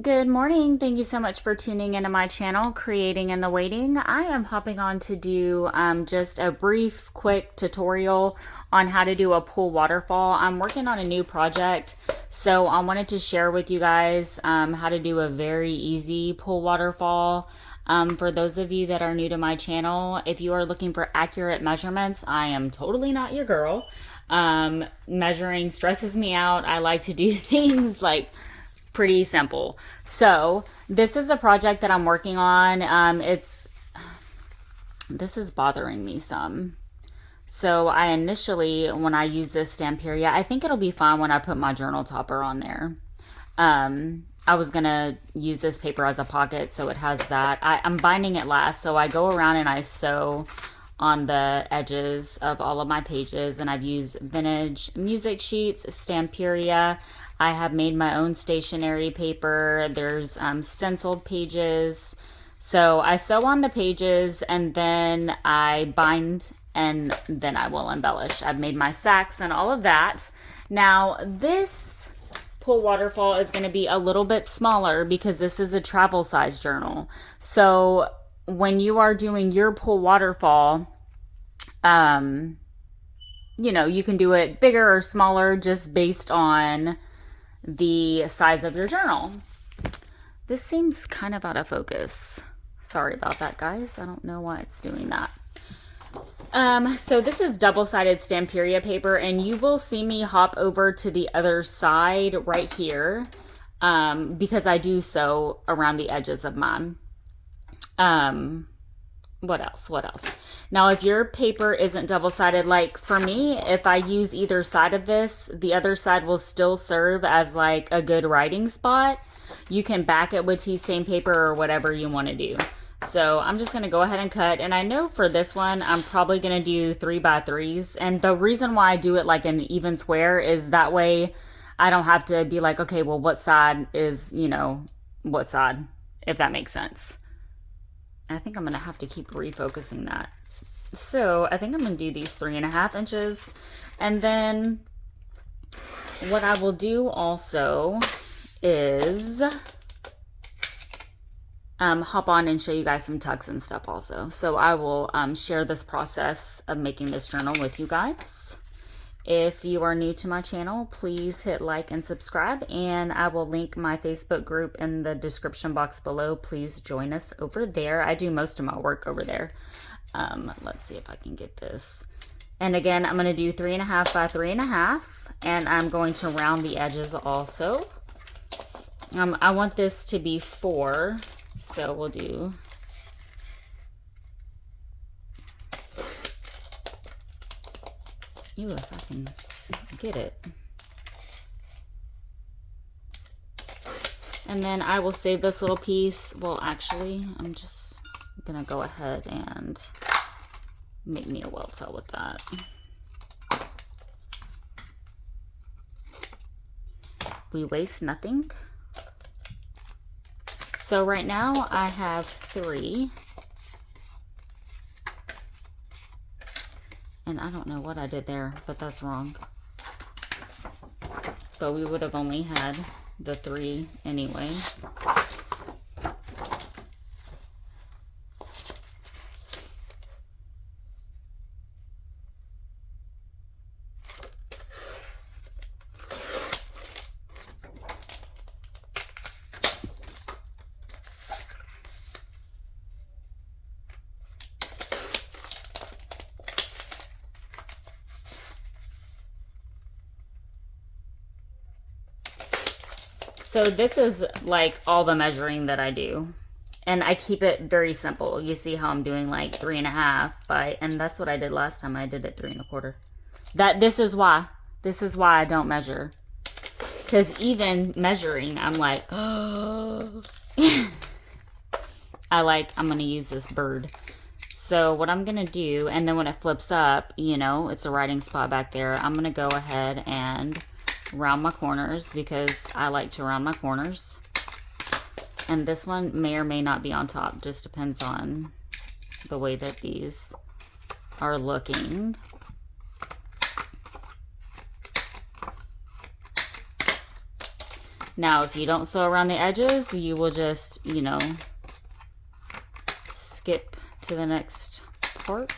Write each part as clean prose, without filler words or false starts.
Good morning. Thank you so much for tuning into my channel, Creating in the Waiting. I am hopping on to do just a brief, quick tutorial on how to do a pool waterfall. I'm working on a new project, so I wanted to share with you guys how to do a very easy pool waterfall. For those of you that are new to my channel, if you are looking for accurate measurements, I am totally not your girl. Measuring stresses me out. I like to do things like pretty simple. So this is a project that I'm working on. This is bothering me some. So I initially, when I use this Stamperia, I think it'll be fine when I put my journal topper on there. I was gonna use this paper as a pocket, so it has that. I'm binding it last, so I go around and I sew on the edges of all of my pages, and I've used vintage music sheets, Stamperia. I have made my own stationery paper. There's stenciled pages. So I sew on the pages and then I bind and then I will embellish. I've made my sacks and all of that. Now this pool waterfall is going to be a little bit smaller because this is a travel size journal. So when you are doing your pool waterfall, you can do it bigger or smaller just based on the size of your journal. This seems kind of out of focus. Sorry about that, guys. I don't know why it's doing that. So this is double-sided Stamperia paper, and you will see me hop over to the other side right here because I do sew around the edges of mine. What else? Now, if your paper isn't double-sided, like for me, if I use either side of this, the other side will still serve as like a good writing spot. You can back it with tea stain paper or whatever you want to do. So I'm just going to go ahead and cut. And I know for this one, I'm probably going to do 3x3s. And the reason why I do it like an even square is that way I don't have to be like, okay, well, what side is, what side, if that makes sense. I think I'm going to have to keep refocusing that. So I think I'm going to do these 3.5 inches. And then what I will do also is hop on and show you guys some tucks and stuff also. So I will share this process of making this journal with you guys. If you are new to my channel, please hit like and subscribe, and I will link my Facebook group in the description box below. Please join us over there. I do most of my work over there. Let's see if I can get this. And again, I'm going to do 3.5 by 3.5, and I'm going to round the edges also. I want this to be 4, so we'll do if I can get it. And then I will save this little piece. Well, actually, I'm just gonna go ahead and make me a welt cell with that. We waste nothing. So right now I have 3. And I don't know what I did there, but that's wrong. But we would have only had the 3 anyway. So this is like all the measuring that I do. And I keep it very simple. You see how I'm doing like 3.5 by, and that's what I did last time. I did it 3.25. This is why I don't measure. Because even measuring, I'm like, oh. I'm going to use this bird. So what I'm going to do, and then when it flips up, it's a writing spot back there. I'm going to go ahead and round my corners because I like to round my corners. And this one may or may not be on top. Just depends on the way that these are looking. Now, if you don't sew around the edges, you will just, you know, skip to the next part.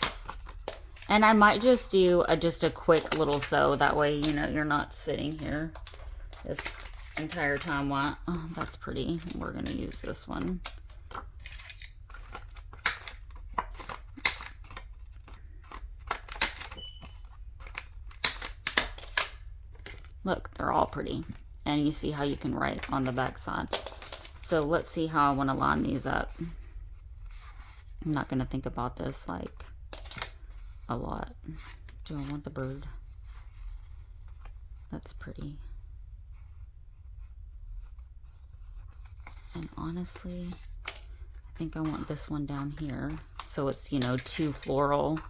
And I might just do just a quick little sew. That way, you know, you're not sitting here this entire time while, oh, that's pretty. We're going to use this one. Look, they're all pretty. And you see how you can write on the back side. So let's see how I want to line these up. I'm not going to think about this like a lot. Do I want the bird? That's pretty. And honestly, I think I want this one down here. So it's, you know, 2 floral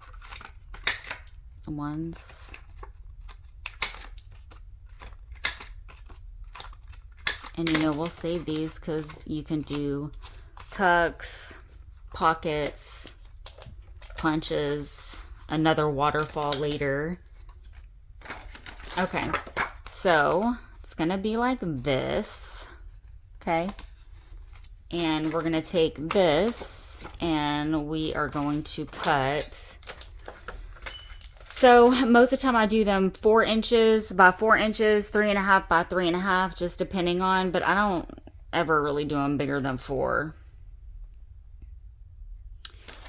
ones. And, you know, we'll save these because you can do tucks, pockets, punches, another waterfall later. Okay, so it's going to be like this, okay? And we're going to take this and we are going to cut. So most of the time I do them 4 inches by 4 inches, 3.5 by 3.5, just depending on, but I don't ever really do them bigger than 4.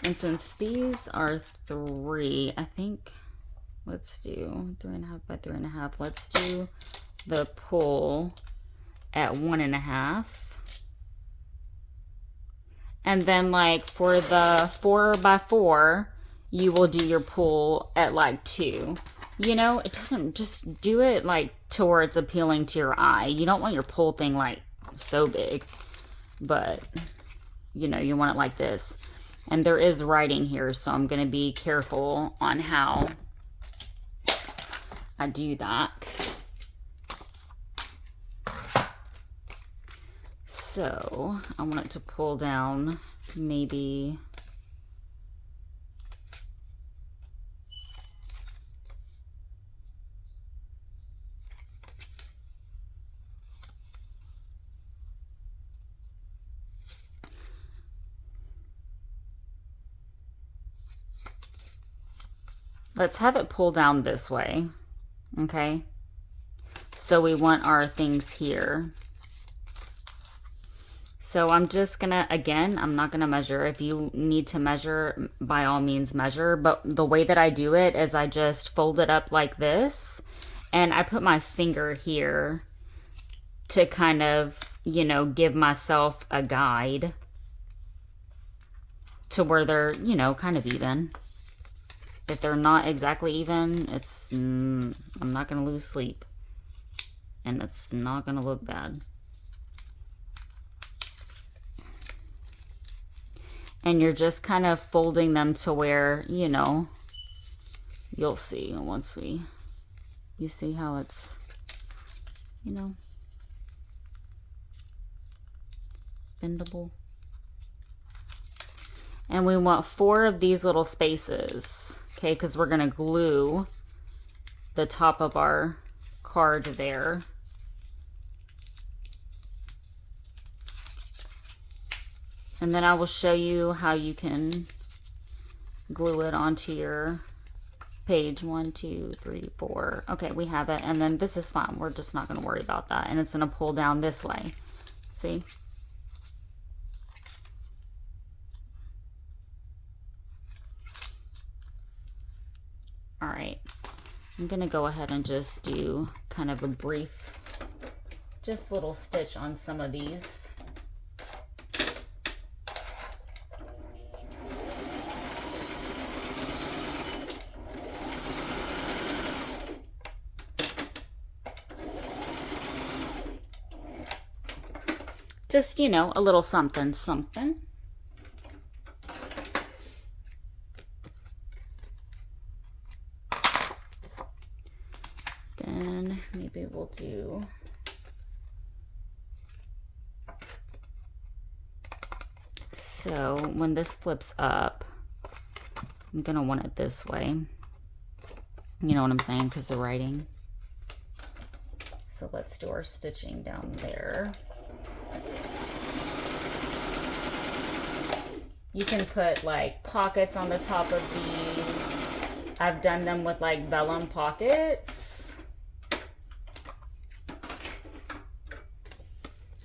And since these are 3, I think, let's do 3.5 by 3.5. Let's do the pull at 1.5. And then like for the 4 by 4, you will do your pull at like 2. You know, it doesn't, just do it like to where it's appealing to your eye. You don't want your pull thing like so big, but you know, you want it like this. And there is writing here, so I'm going to be careful on how I do that. So I want it to pull down maybe let's have it pull down this way, okay? So we want our things here. So I'm just gonna, again, I'm not gonna measure. If you need to measure, by all means measure, but the way that I do it is I just fold it up like this, and I put my finger here to kind of, you know, give myself a guide to where they're, you know, kind of even. If they're not exactly even, it's, I'm not gonna lose sleep, and it's not gonna look bad. And you're just kind of folding them to where, you know, you'll see once you see how it's, you know, bendable. And we want 4 of these little spaces, okay, because we're going to glue the top of our card there. And then I will show you how you can glue it onto your page. 1, 2, 3, 4. Okay, we have it. And then this is fine. We're just not going to worry about that. And it's going to pull down this way. See? All right. I'm going to go ahead and just do kind of a brief, just little stitch on some of these. Just, you know, a little something, something. Then maybe we'll do so when this flips up, I'm gonna want it this way. You know what I'm saying? Because the writing. So let's do our stitching down there. You can put like pockets on the top of these. I've done them with like vellum pockets.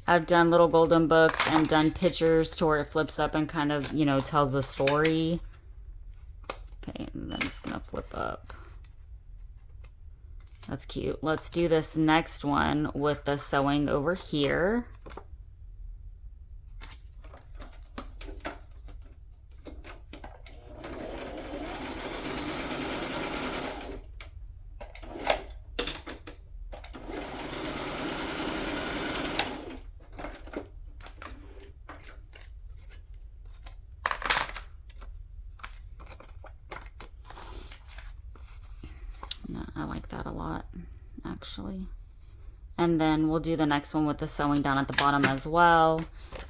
I've done little golden books and done pictures to where it flips up and kind of, you know, tells the story. Okay, and then it's gonna flip up. That's cute. Let's do this next one with the sewing over here. I like that a lot, actually. And then we'll do the next one with the sewing down at the bottom as well.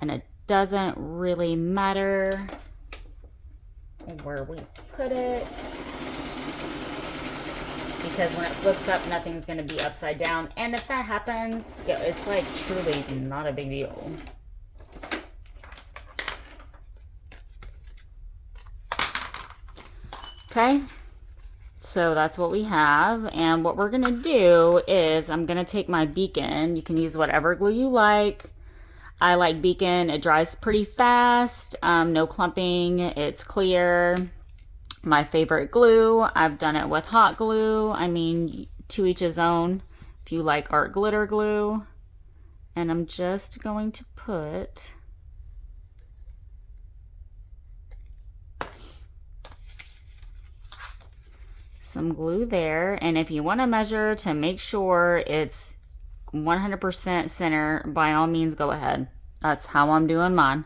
And it doesn't really matter where we put it, because when it flips up, nothing's going to be upside down. And if that happens, yeah, it's like truly not a big deal. Okay. So that's what we have, and what we're gonna do is I'm gonna take my Beacon. You can use whatever glue you like. I like Beacon. It dries pretty fast, no clumping, it's clear. My favorite glue, I've done it with hot glue. I mean, to each his own. If you like art glitter glue. And I'm just going to put some glue there, and if you want to measure to make sure it's 100% center, by all means go ahead. That's how I'm doing mine,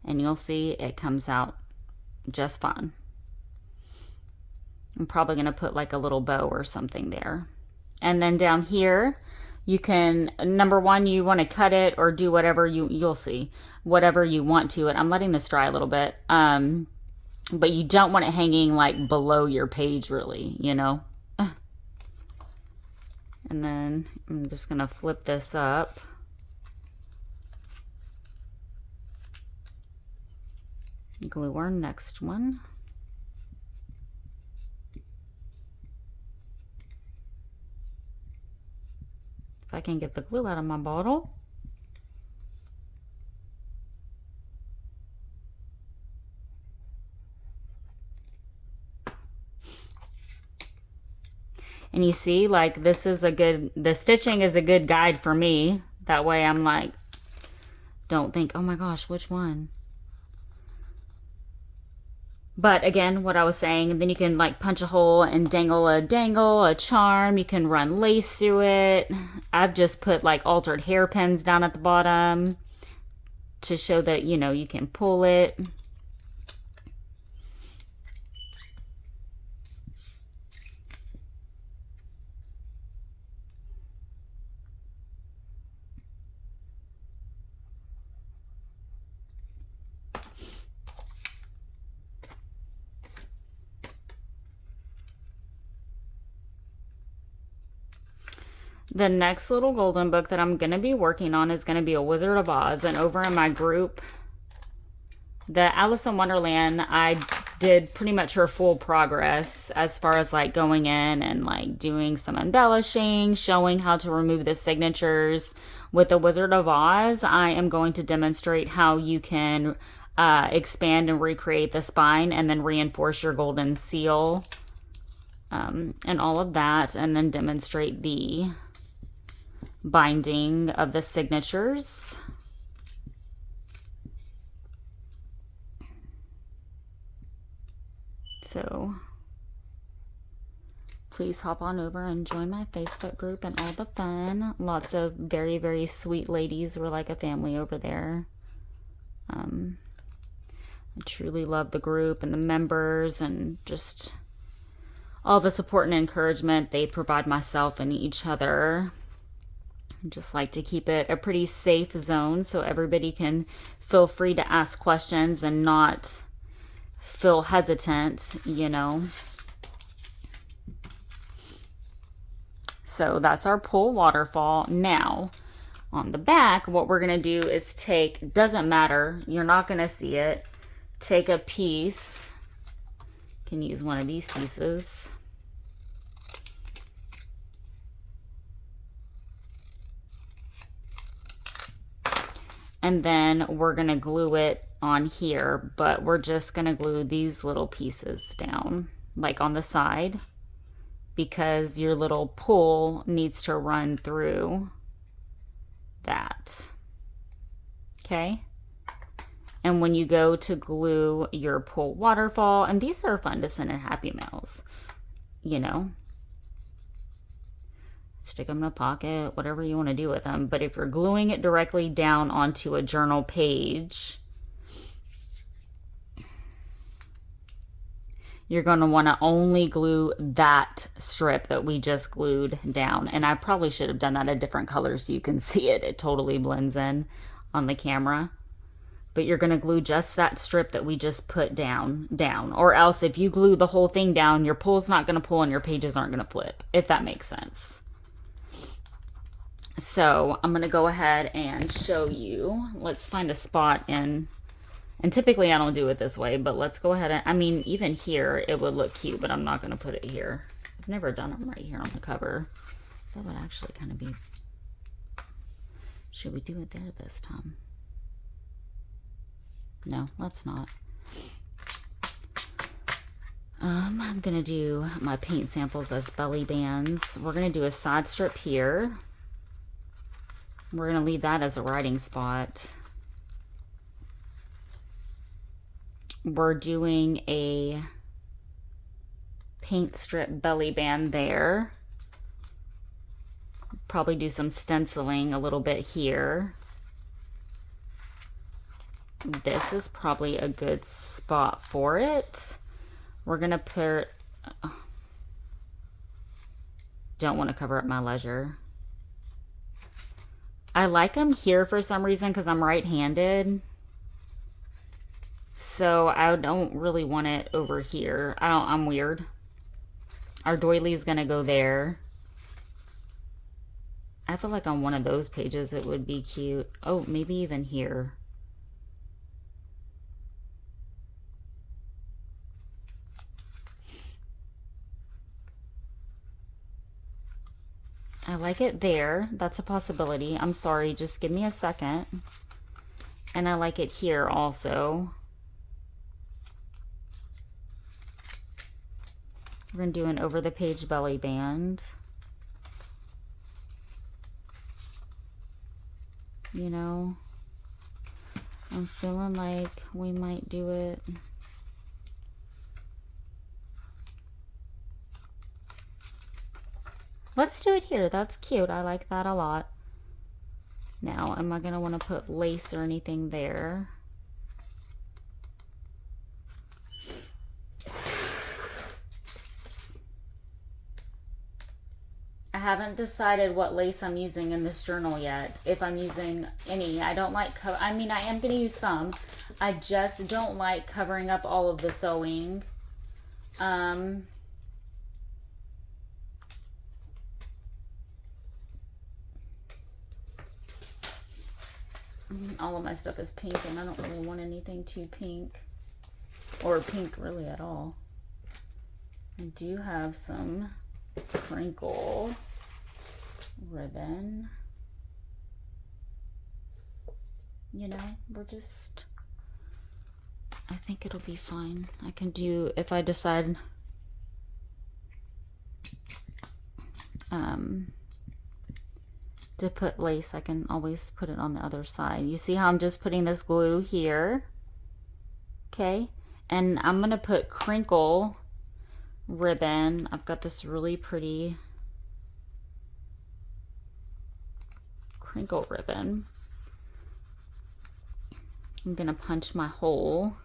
and you'll see it comes out just fine. I'm probably going to put like a little bow or something there. And then down here you can, number one, you want to cut it or do whatever you'll see whatever you want to it. I'm letting this dry a little bit, but you don't want it hanging like below your page, really, you know. And then I'm just gonna flip this up. Glue our next one. If I can get the glue out of my bottle. And you see, like, this is a good, the stitching is a good guide for me. That way I'm like, don't think, oh my gosh, which one? But again, what I was saying, then you can like punch a hole and dangle, a charm. You can run lace through it. I've just put like altered hairpins down at the bottom to show that, you know, you can pull it. The next little golden book that I'm going to be working on is going to be a Wizard of Oz. And over in my group, the Alice in Wonderland, I did pretty much her full progress as far as like going in and like doing some embellishing, showing how to remove the signatures. With the Wizard of Oz, I am going to demonstrate how you can expand and recreate the spine and then reinforce your golden seal and all of that, and then demonstrate the binding of the signatures. So please hop on over and join my Facebook group and all the fun. Lots of very, very sweet ladies. We're like a family over there. I truly love the group and the members and just all the support and encouragement they provide myself and each other. Just like to keep it a pretty safe zone so everybody can feel free to ask questions and not feel hesitant, you know. So that's our pull waterfall. Now, on the back, what we're gonna do is take, doesn't matter, you're not gonna see it, take a piece, can use one of these pieces, and then we're gonna glue it on here, but we're just gonna glue these little pieces down, like on the side, because your little pull needs to run through that. Okay? And when you go to glue your pull waterfall, and these are fun to send in Happy Mails, you know, stick them in a pocket, whatever you want to do with them. But if you're gluing it directly down onto a journal page, you're going to want to only glue that strip that we just glued down. And I probably should have done that a different color so you can see it. It totally blends in on the camera. But you're going to glue just that strip that we just put down. Or else if you glue the whole thing down, your pull's not going to pull and your pages aren't going to flip, if that makes sense. So I'm going to go ahead and show you. Let's find a spot in, and typically I don't do it this way, but let's go ahead and, I mean, even here it would look cute, but I'm not going to put it here. I've never done them right here on the cover. That would actually kind of be, should we do it there this time? No, let's not. I'm going to do my paint samples as belly bands. We're going to do a side strip here. We're going to leave that as a writing spot. We're doing a paint strip belly band there. Probably do some stenciling a little bit here. This is probably a good spot for it. We're gonna put, don't want to cover up my ledger. I like them here for some reason because I'm right-handed. So I don't really want it over here. I'm weird. Our doily is gonna go there. I feel like on one of those pages it would be cute. Oh, maybe even here. I like it there. That's a possibility. I'm sorry, just give me a second. And I like it here also. We're going to do an over the page belly band. You know, I'm feeling like we might do it. Let's do it here. That's cute. I like that a lot. Now, am I going to want to put lace or anything there? I haven't decided what lace I'm using in this journal yet. If I'm using any. I don't like, I mean, I am going to use some. I just don't like covering up all of the sewing. All of my stuff is pink and I don't really want anything too pink, or pink really at all. I do have some crinkle ribbon. You know, we're just, I think it'll be fine. I can do, if I decide to put lace, I can always put it on the other side. You see how I'm just putting this glue here? Okay, and I'm gonna put crinkle ribbon. I've got this really pretty crinkle ribbon. I'm gonna punch my hole.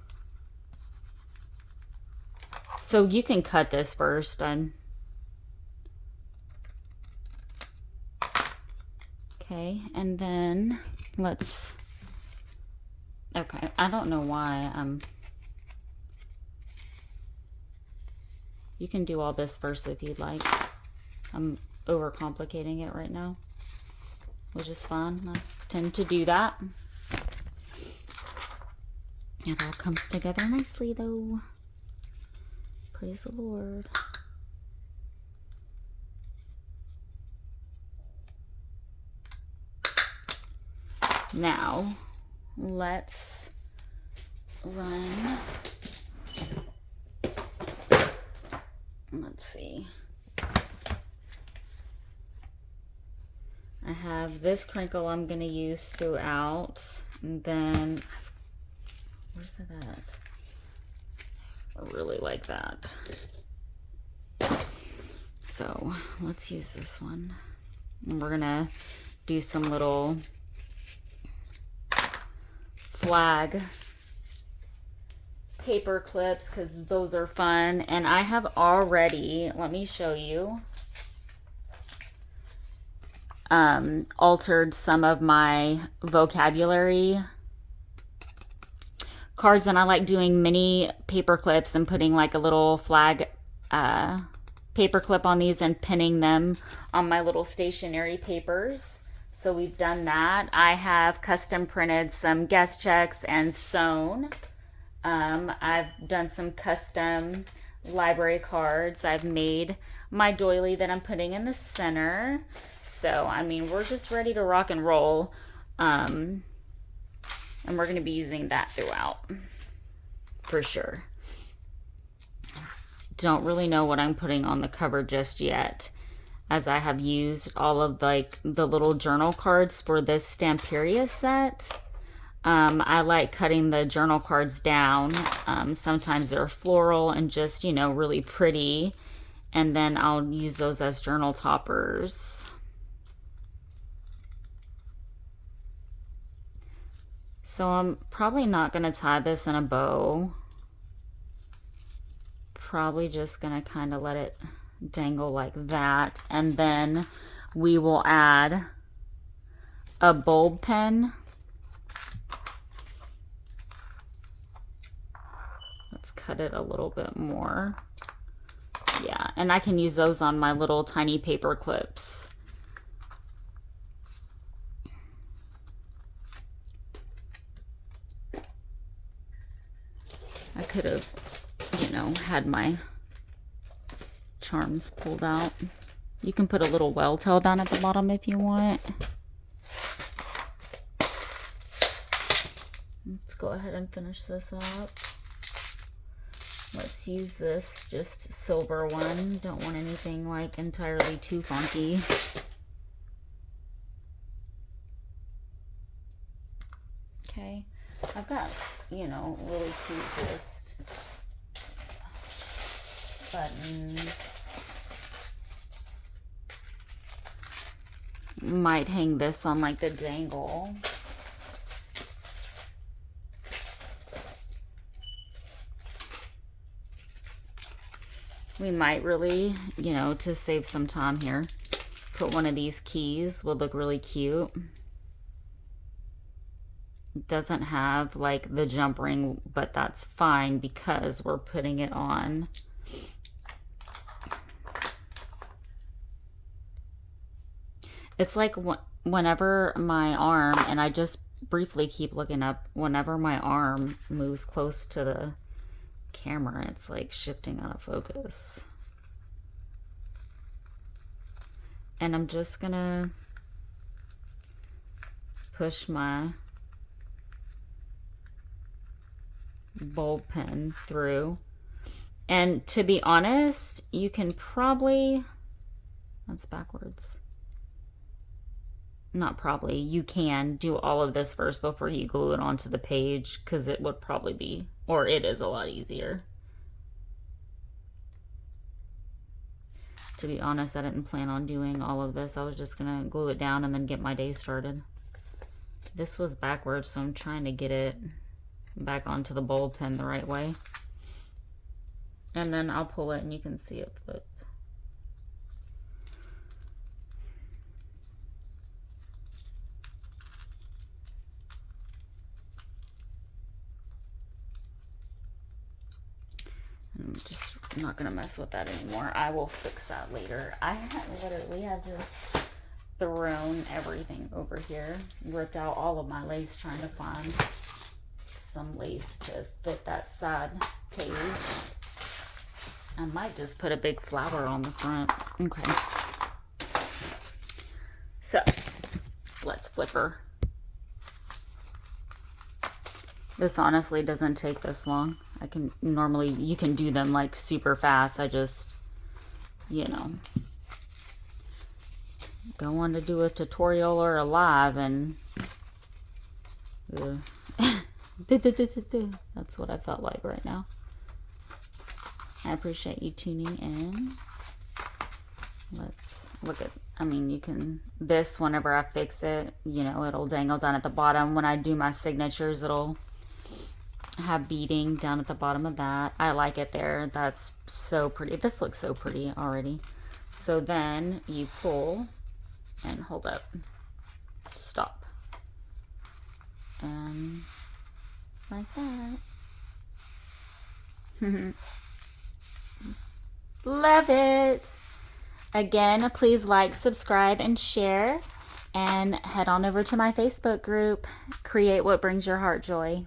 So you can cut this first. Okay, and then let's, okay, I don't know why you can do all this first if you'd like. overcomplicating it right now, which is fine. I tend to do that. It all comes together nicely though. Praise the Lord. Now, let's run. Let's see. I have this crinkle I'm going to use throughout. And then, where's that at? I really like that. So, let's use this one. And we're going to do some little flag paper clips because those are fun. And I have already, let me show you, altered some of my vocabulary cards, and I like doing mini paper clips and putting like a little flag paper clip on these and pinning them on my little stationery papers. So we've done that. I have custom printed some guest checks and sewn. I've done some custom library cards. I've made my doily that I'm putting in the center. So, I mean, we're just ready to rock and roll. And we're going to be using that throughout for sure. Don't really know what I'm putting on the cover just yet, as I have used all of like the little journal cards for this Stamperia set. I like cutting the journal cards down. Sometimes they're floral and just, you know, really pretty. And then I'll use those as journal toppers. So I'm probably not going to tie this in a bow. Probably just going to kind of let it dangle like that. And then we will add a bulb pen. Let's cut it a little bit more. Yeah, and I can use those on my little tiny paper clips. I could have, you know, had my charms pulled out. You can put a little well tail down at the bottom if you want. Let's go ahead and finish this up. Let's use this just silver one. Don't want anything like entirely too funky. Okay, I've got, you know, really cute just buttons. Might hang this on like the dangle. We might really, you know, to save some time here, put one of these keys. Would look really cute. It doesn't have like the jump ring, but that's fine because we're putting it on. It's like whenever my arm, and I just briefly keep looking up, whenever my arm moves close to the camera, it's like shifting out of focus. And I'm just gonna push my bulb pen through. And to be honest, you can probably, that's backwards. Not probably, you can do all of this first before you glue it onto the page, because it would probably be, or it is a lot easier. To be honest, I didn't plan on doing all of this. I was just gonna glue it down and then get my day started. This was backwards, so I'm trying to get it back onto the bulb pen the right way. And then I'll pull it and you can see it flip. I'm just not gonna mess with that anymore. I will fix that later. I literally have just thrown everything over here, ripped out all of my lace trying to find some lace to fit that side page. I might just put a big flower on the front. Okay. So let's flip her. This honestly doesn't take this long. I can normally, you can do them like super fast. I just, you know, go on to do a tutorial or a live and that's what I felt like right now. I appreciate you tuning in. Let's look at, I mean, you can, this, whenever I fix it, you know, it'll dangle down at the bottom. When I do my signatures, it'll have beading down at the bottom of that. I like it there. That's so pretty. This looks so pretty already. So then you pull and hold up. Stop. And it's like that. Love it. Again, please like, subscribe, and share. And head on over to my Facebook group, Create What Brings Your Heart Joy.